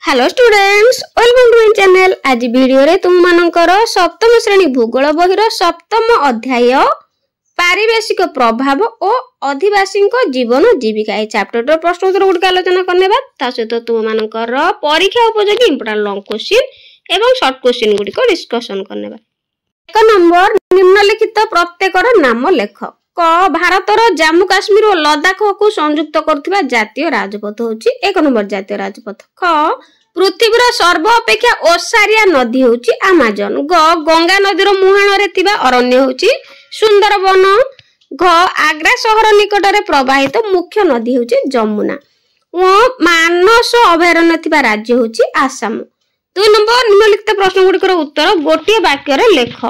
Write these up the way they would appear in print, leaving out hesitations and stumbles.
Hello students, welcome to my channel. आज video रे तुम मानकर सप्तम श्रेणी भूगोल बहिर सप्तम अध्याय पारिवेशिक प्रभाव और आदिवासी जीवन जीविका ए चैप्टर प्रश्न उत्तर गुड़ आलोचना करने सहित तुम मानकर परीक्षा उपयोगी इंपोर्टेंट लॉन्ग क्वेश्चन एवं शॉर्ट क्वेश्चन गुड़ी को डिस्कशन करने। एक नंबर, निम्नलिखित प्रत्येकर नाम लेख। क भारतर जम्मू काश्मीर और लद्दाख को संयुक्त करथिबा जातीय राजपथ होची एक नंबर जातीय राजपथ। ख पृथ्वीर सर्व अपेक्षा ओसारिया नदी होची अमेजन। ग गंगा नदीर मुहाण रे थिबा अरण्य होची सुंदरबन। घ आग्रा शहर निकट रे प्रवाहित मुख्य नदी होची जमुना। व मानस अभयारण्य थिबा राज्य होची आसाम। 2 नंबर, निम्नलिखित प्रश्न गुड़िकर उत्तर गोटे वाक्य रे लेख।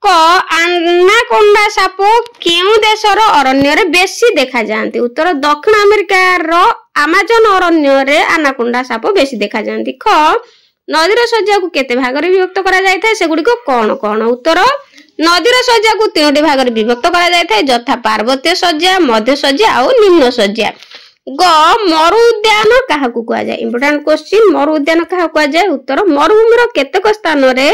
क आनाकोंडा साप केउ देशर अरण्य रे बेसी देखा जांती? उत्तर दक्षिण अमेरिका रो अमेजन अरण्य रे आनाकोंडा साप बेसी देखा जांती। ख नदीर सज्जा को केते भाग रे विभक्त करा जाय थाए सेगुडी को कोन कोन? उत्तर नदीर सज्जा को 3टी भाग रे विभक्त करा जाय थाए यथा पार्वत्य सज्जा, मध्य सज्जा और निम्न सज्जा। ग मरु उद्यान काहाकू कुआ जाय? इंपोर्टेंट क्वेश्चन, मरु उद्यान काहा कुआ जाय? उत्तर मरुभूमिर केतेक स्थान रे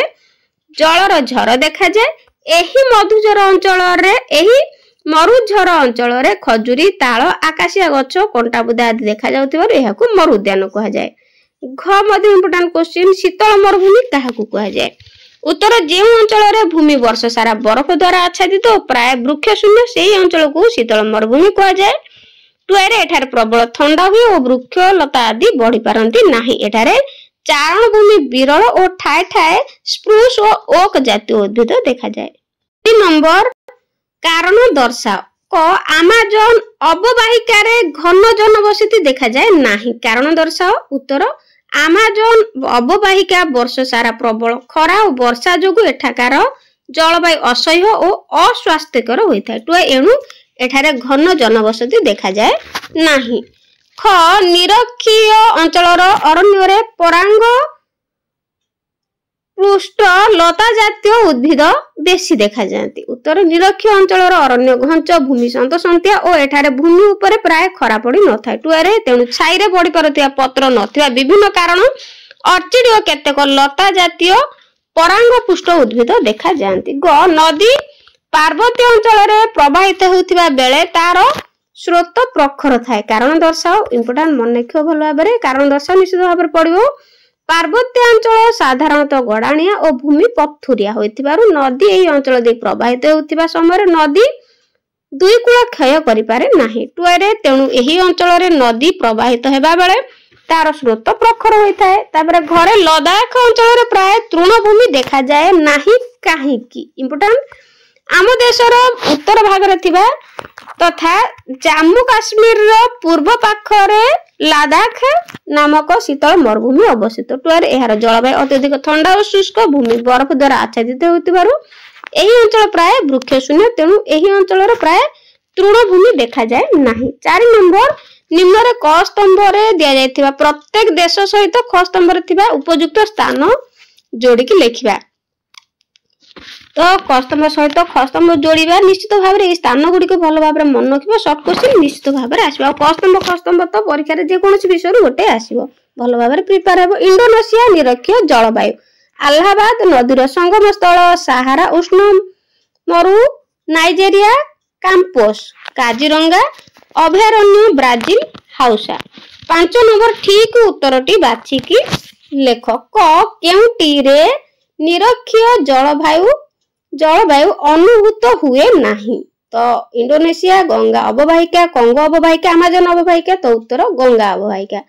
जलर झर देखा जाए। एही मधुझर अंचल रे एही मरुझर अंचल रे खजुरी, ताल, आकाशिया गछ, कंटाबुदा आदि देखा जाउथिबार एहाकू मरु उद्यान कहा जाए। घ मध्ये इंपोर्टेंट क्वेश्चन, शीतल मरुभूमि काहाकू कहा जाए? उत्तर जेउ अंचल रे भूमि वर्ष सारा बरफ द्वारा आच्छादित और प्राय वृक्ष शून्य सेही अंचल को शीतल मरुभूमि कहा जाए। टुआरे एठार प्रबल ठंडा हुए और वृक्ष लता आदि बढ़ी पारंती नाही। एठारे चारण भूमि विरल और ठाए ठाए स्प्रूस और ओक जातीय उद्भिद देखा जाए। 3 नंबर, कारण दर्शाओ। क अमेजन अववाहिका रे घन जनबसति देखा जाए नाही, कारण दर्शाओ। उत्तर अमेजन अववाहिका वर्ष सारा प्रबल खरा और वर्षा जोगु एठाकार जलवायु असह्य और अस्वास्थ्यकर होइथाय। टुए एणु एठारे घन जनबसति देखा जाए नाही। ख निरक्षीय अंचलर अरण्य रे परांग पृष्ठ लता जातीय उद्भिद बेसी देखा जाती। उत्तर निरक्षीय अंचलर अरण्य घंच भूमि सन्तसंत्या और एठारे भूमि उपरे प्राय खरा पड़ी न थाए। टुआरे तेणु छाई रे बड़ी पारुथिबा पत्र नथिबा विभिन्न कारण अर्चिड और केतेक लता जातीय परांग पृष्ठ उद्भिद देखा जाती। ग नदी पार्वत्य अंचल रे प्रवाहित होउथिबा बेले तार स्रोत प्रखर थाए, कारण दर्शाओ। इंपोर्टेंट मन रखियो भल भाबरे, कारण दर्शाओ निश्चित भाबरे पड़िबो। पार्वत्य अंचल साधारणतः गड़ाणिया और भूमि पथुरिया होइथिबारु नदी एही अंचल दे प्रवाहित होउथिबा समय नदी दुई कूल क्षय करि पारे नाही। टुआरे तेणु एही अंचल रे नदी प्रवाहित हेबा बेले तार स्रोत प्रखर होइथाए। तापरे घरे लद्दाख अंचल रे प्राय तृणभूमि देखा जाए नाही, काहेकि? इंपोर्टेंट आम देशर उत्तर भाग रे थिबा तथा जम्मू काश्मीर रो पूर्व पाखरे लद्दाख नामक शीतल मरुभूमि अवस्थित। टुआर एहार जलवायु अत्यधिक ठंडा और शुष्क भूमि बरफ द्वारा आच्छादित होतिबारु एही अंचल प्राय वृक्ष शून्य, तेणु एही अंचल रो प्राय तृणभूमि देखा जाए नाही। 4 नंबर, निम्न रे क स्तंभ रे दिया जायथिबा प्रत्येक देश सहित ख स्तंभ रे थिबा उपयुक्त स्थान जोड़ी की लेखिबा। तो कस्तंभ सहित खस्तंभ जोड़िबा निश्चित भाव रे स्थान गुडी को भल भाव रे मन रखिबो। शॉर्ट क्वेश्चन निश्चित भाव रे आसीबो। कस्तंभ खस्तंभ तो परीक्षा रे जे कोनोसी विषय रो गोटे आसीबो, भल भाव रे प्रिपेयर हेबो। इंडोनेशिया निरक्षीय जलवायु, अलाहाबाद नदीर संगम स्थल, सहारा उष्ण मरु, नाइजेरिया कैंपस, काजीरंगा अभयारण्य, ब्राजिल हाउसा। 5 नंबर, ठीक उत्तरटी बाछिकी लेख। क केउटी रे निरक्षीय जलवायु अनुभूत हुए नहीं? तो इंडोनेशिया, गंगा अववाहिका, कंगो अववाहिका, अमेजन अववाहिका। तो उत्तर गंगा अववाहिका।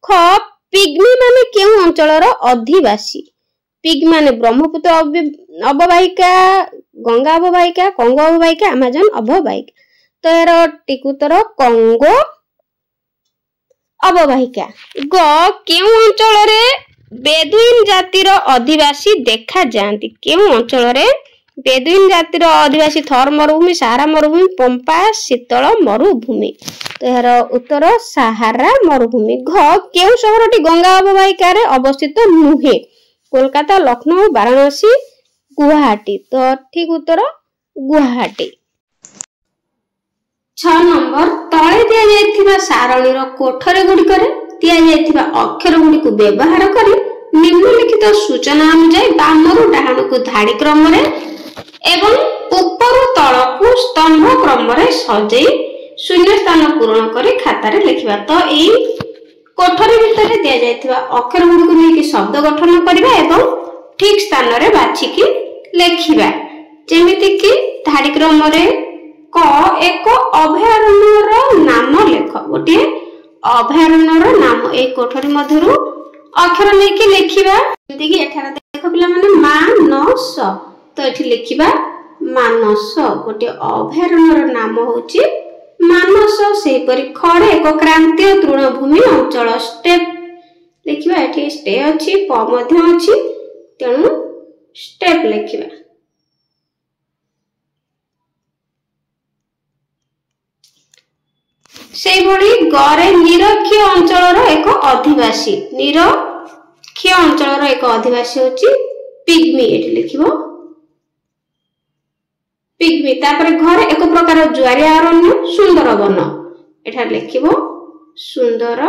ख पिग्मी माने केउ अंचलर अधिवासी? पिग माने ब्रह्मपुत्र अववाहिका, गंगा अववाहिका, कंगो अववाहिका, अमेजन अववाहिका। तो यार ठीक उत्तर कंगो अववाहिका। ग केउ अंचल रे बेदुइन जातिर अधिवासी देखा जाती? केउ अंचल रे बेदुइन जातिर अधिवासी? थर मरुभूमि, सहारा मरुभूमि, पंपा शीतल मरुभूमि। तो यार उत्तर सहारा मरुभूमि। घ केउ शहरटी गंगा अववाहिका रे अवस्थित नुहे? कोलकाता, लखनऊ, वाराणसी, गुवाहाटी। तो ठीक उत्तर गुवाहाटी। 6 नंबर, तळे दिया जायथिबा सारणीर कोठरी गुडी करे दिया अक्षर गुड़िक व्यवहार कर निम्नलिखित सूचना अनुसार बामरू डाहाणु धाड़ी क्रम एवं ऊपर तलकू स्तंभ क्रम सजई शून्य स्थान पूरण कर खातार लिखा। तो यही कोठरी भितर दि जाइथिबा अक्षर गुड़िक नहीं शब्द गठन करबा एवं ठीक स्थान रे बाछिकी लिखिबा। जेमिति कि धाड़ी क्रम क एक अभयारण्यर नाम लेख। गोटे अभयारण्यर नाम ए कोठरी मध्यरु अक्षर लेखि लिखिबा। जेमिति कि एठार देख पिला माने मानस, तो एठी लिखिबा मानस। गोटे अभयारण्यर नाम होची मानस। सेहि परि खड़े एक क्रांतीय तृणभूमि अंचल स्टेप लिखिबा। एठी स्टे अछि, प मध्य अछि, तेणु स्टेप लिखिबा। से भली गरे निरक्षीय अंचल एक अधिवासी, निरक्षीय अंचल एक अधिवासी होची पिग्मी। एठी लिखिबो पिग्मी। तापर घरे एक प्रकार जुआरिया अरण्य सुंदर वन, एठा लिखिबो सुंदर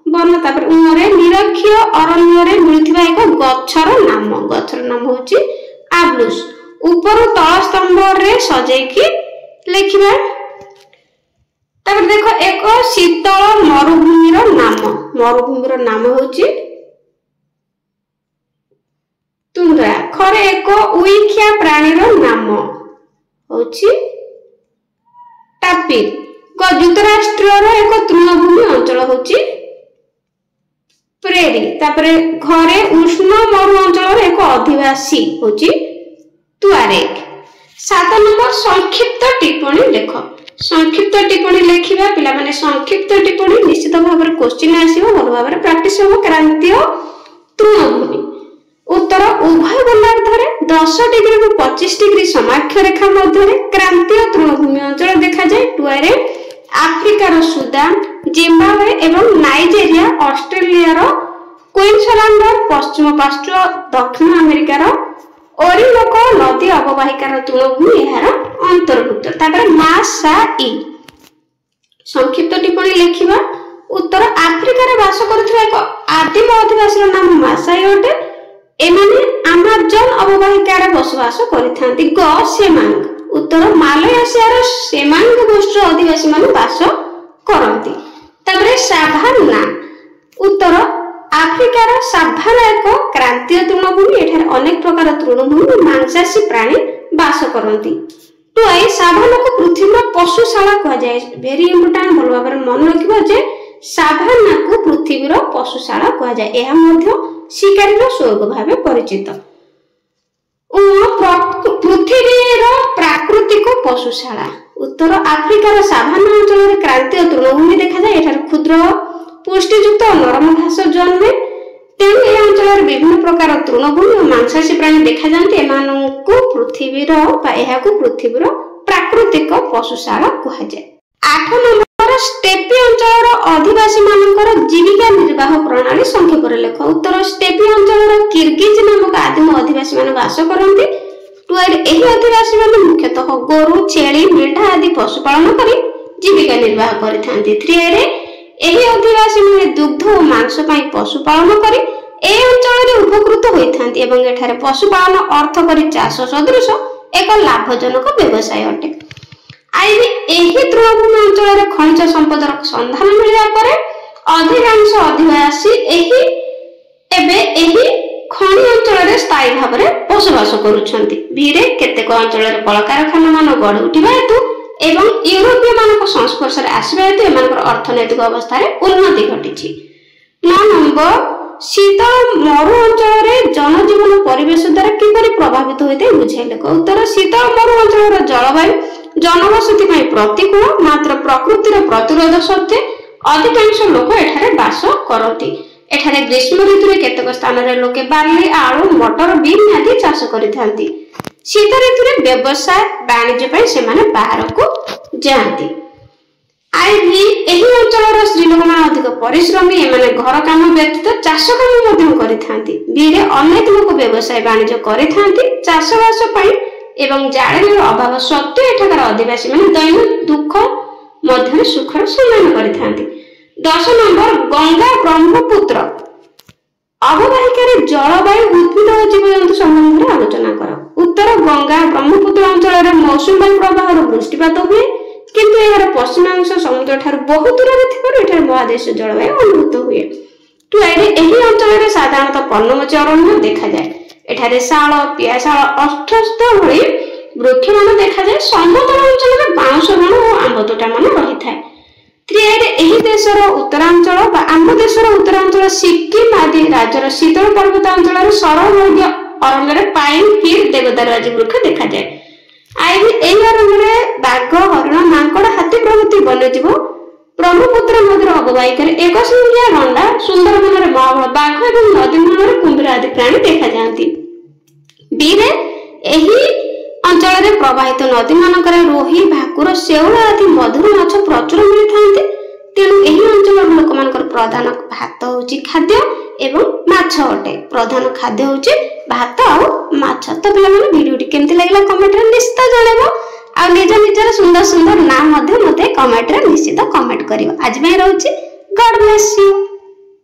वन। तापर उमरे निरक्षीय अरण्य रे मिलथिबा एक गछर नाम होची आब्लुस। ऊपर तल स्तंभ रे सजेकी लिखिबा। तापर देखो एक शीतल मरुभूमिर नाम होची तुंद्रा। खरे एक उइखिया प्राणीर नाम होची टापिर। युक्तराष्ट्र एक तृणभूमि अंचल होची प्रेरी। तापरे घरे उष्ण मरु अंचल एक अधिवासी होची तुआरेग। 7 नंबर संक्षिप्त टिप्पणी लेख। संक्षिप्त टिप्पणी लिखिबा। पिला माने संक्षिप्त टिप्पणी निश्चित भाव में क्वेश्चन आसीबो, भल भाव में प्रैक्टिस हो। क्रांतीय तृणभूमि उत्तर उभय गोलार्धरे 10 डिग्री को 25 डिग्री समाक्ष रेखा मध्य क्रांतीय तृणभूमि अंचल देखा जाए। टुआरे आफ्रिकार सुदान, जिम्बाब्वे एवं नाइजेरिया, ऑस्ट्रेलिया रो क्वींसलैंड, पश्चिम पार्श्व दक्षिण अमेरिकार ओरिनोको नदी अववाहिकार तृणभूमि यार अंतर्भुक्त। तापर मासाई संक्षिप्त टिप्पणी लिखिबा। उत्तर आफ्रिकार बास करथिबा एक आदिम अधिवासी नाम मासाई अटे। एमाने अमेजन अववाहिकार बसवास करिथांती। ग सेमांग उत्तर मालयेशियार सेमांग गोष्ठी अधिवासी माने बास करंती। तापर साभाना उत्तर आफ्रिकार साभाना एक क्रांतीय तृणभूमि। एठार अनेक प्रकार तृणभूमि मांसाशी प्राणी बास करंती। तो ए साभाना को पृथ्वीर पशुशाला कहा जाए। वेरी इंपोर्टेंट, भल भाव में मन रखिबो जे साभाना को पृथ्वीर पशुशाला कहा जाए। एहा मध्य शिकारीर स्वर्ग भाव परिचित। पृथ्वीर प्राकृतिक पशुशाला उत्तर आफ्रिकार साभाना अंचल क्रांतीय तृणभूमि देखा जाए। एठार क्षुद्र पुष्टियुक्त नरम घास जन्मे। तेणु ए अंचल विभिन्न प्रकार तृणभूमि और मांसाशी प्राणी देखा जाते। एमानकु पृथ्वीर पृथ्वीर प्राकृतिक पशुशाला कहा जाए। 8 नंबर स्टेपी अंचल अधिवासी मानकर जीविका निर्वाह प्रणाली संक्षेप लेख। उत्तर स्टेपी अंचल किर्गिज नामक आदिम अधिवासी मान वास करते। एही अधिवासी मान मुख्यतः गोरु, छेली, मेढा आदि पशुपालन कर जीविका निर्वाह करथांती। 3 एही अधिवासी माने दुग्ध और मांस पई पशुपालन करी ए अंचल रे उपकृत होइथांती एवं एठारे पशुपालन अर्थ करी चाष सदृश एक लाभजनक व्यवसाय अटे। आइबी एही तृणभूमि अंचल रे खनिज संपदर संधान मिलिया परे अधिकांश अधिवासी एही खनि अंचल रे स्थायी भाव में बसवास करूछंती। बीरे केतेक अंचल रे कलकारखाना मान गढ़ उठिबा हेतु एवं यूरोपीय मानक संस्पर्श रे आसीबा हेतु एमानकर अर्थनैतिक अवस्था रे उन्नति घटिछि। 9 नंबर शीतल मरु अंचल रे जनजीवन परिवेश द्वारा किपरि प्रभावित होइते बुझाइले। उत्तर शीतल मरु अंचल रे जलवायु जनबसति पई प्रतिकूल, मात्र प्रकृतिर प्रतिरोध सत्वे अधिकांश लोक एठारे बास करती। एठारे ग्रीष्म ऋतु रे केतेक स्थान रे लोके बार्ली, आलू, मटर, बीन आदि चाष करिथांती। शीत ऋतु रे व्यवसाय वाणिज्य पई सेमाने बाहर को जांती। आइभी एही अंचलर स्त्री लोक मान अधिक परिश्रमी। एमाने घर काम व्यतीत चाष काम मध्यम करिथांती। बीरे अनेक लोक व्यवसाय वाणिज्य करिथांती। चाषबास पई एवं जाळेर अभाव सत्वे एठाकार अधिवासी माने दैनिक दुख मध्यम सुखर सम्मान करिथांती। 10 नंबर गंगा ब्रह्मपुत्र अववाहिकार जलवायु उद्भिद और जीवजंतु संबंध में आलोचना कर। उत्तर गंगा ब्रह्मपुत्र अंचल में मौसुमी वायु प्रवाह वृष्टिपात हुए किंतु यार पश्चिमांश समुद्र ठार बहुत दूर थे महादेश जलवायु अनुभूत हुए। एही अंचल में साधारणतः पर्णमोची अरण्य देखा जाए। एठारे शाल पियाशाल अष्टस्थ भली वृक्ष मान देखा जाए। समतल अंचल में बाउंश वन और आंब तोटा मान रही थाए। एही देशर उत्तरांचल आम देशर उत्तरांचल सिक्किम आदि राज्यर शीतल पर्वत अंचल सरवर्ग अरण्य पाइन हिल देवदार आदि वृक्ष देखा जाए। अरण्य बाघ हरिण मांकड़ हाथी प्रभृति वन्यजीव ब्रह्मपुत्र नदी अववाहिकार एक संख्या रंडा सुंदरबन में महाबल बाघ और नदी मूल कुंभीर आदि प्राणी देखा जाती। अंचल में प्रवाहित नदी मानक रोही भाकुर शेउल आदि मधुर माछ प्रचुर मिलता। तेणु यही अंचल लोक मान प्रधान भात होची खाद्य एवं माछ अटे। प्रधान खाद्य होची भात और माछ। तो पिला माने वीडियोटी केमती लागला कमेंट रे निश्चित जणाइबो आ निज निजर सुंदर सुंदर नाम मते कमेंट रे निश्चित कमेंट करियो। आज में रहउची गॉड ब्लेस यू।